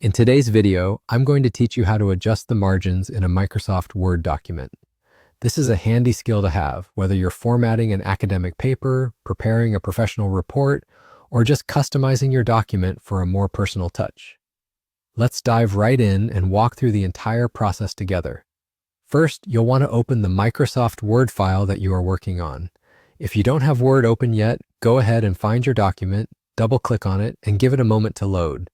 In today's video, I'm going to teach you how to adjust the margins in a Microsoft Word document. This is a handy skill to have, whether you're formatting an academic paper, preparing a professional report, or just customizing your document for a more personal touch. Let's dive right in and walk through the entire process together. First, you'll want to open the Microsoft Word file that you are working on. If you don't have Word open yet, go ahead and find your document, double-click on it, and give it a moment to load.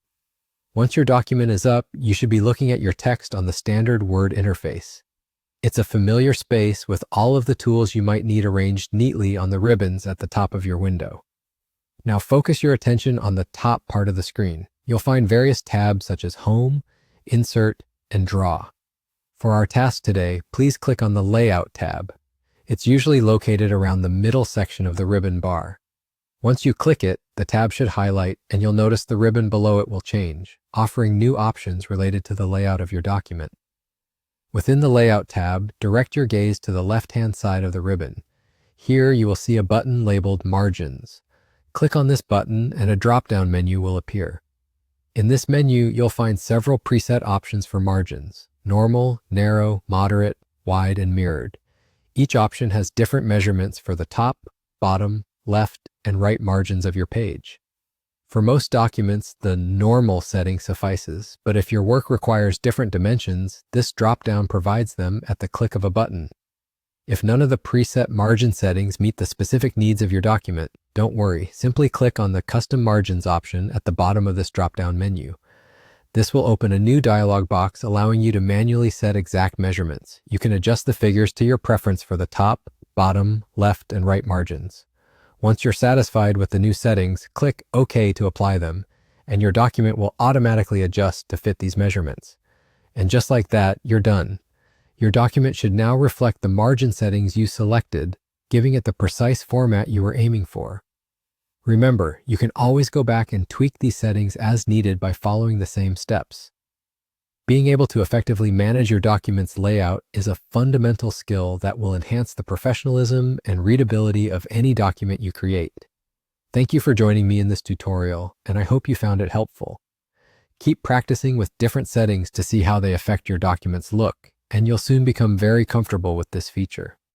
Once your document is up, you should be looking at your text on the standard Word interface. It's a familiar space with all of the tools you might need arranged neatly on the ribbons at the top of your window. Now focus your attention on the top part of the screen. You'll find various tabs such as Home, Insert, and Draw. For our task today, please click on the Layout tab. It's usually located around the middle section of the ribbon bar. Once you click it, the tab should highlight and you'll notice the ribbon below it will change, offering new options related to the layout of your document. Within the Layout tab, direct your gaze to the left-hand side of the ribbon. Here you will see a button labeled Margins. Click on this button and a drop-down menu will appear. In this menu, you'll find several preset options for margins: normal, narrow, moderate, wide, and mirrored. Each option has different measurements for the top, bottom, left, and right margins of your page. For most documents, the normal setting suffices, but if your work requires different dimensions, this drop-down provides them at the click of a button. If none of the preset margin settings meet the specific needs of your document, don't worry, simply click on the Custom Margins option at the bottom of this drop-down menu. This will open a new dialog box allowing you to manually set exact measurements. You can adjust the figures to your preference for the top, bottom, left, and right margins. Once you're satisfied with the new settings, click OK to apply them, and your document will automatically adjust to fit these measurements. And just like that, you're done. Your document should now reflect the margin settings you selected, giving it the precise format you were aiming for. Remember, you can always go back and tweak these settings as needed by following the same steps. Being able to effectively manage your document's layout is a fundamental skill that will enhance the professionalism and readability of any document you create. Thank you for joining me in this tutorial, and I hope you found it helpful. Keep practicing with different settings to see how they affect your document's look, and you'll soon become very comfortable with this feature.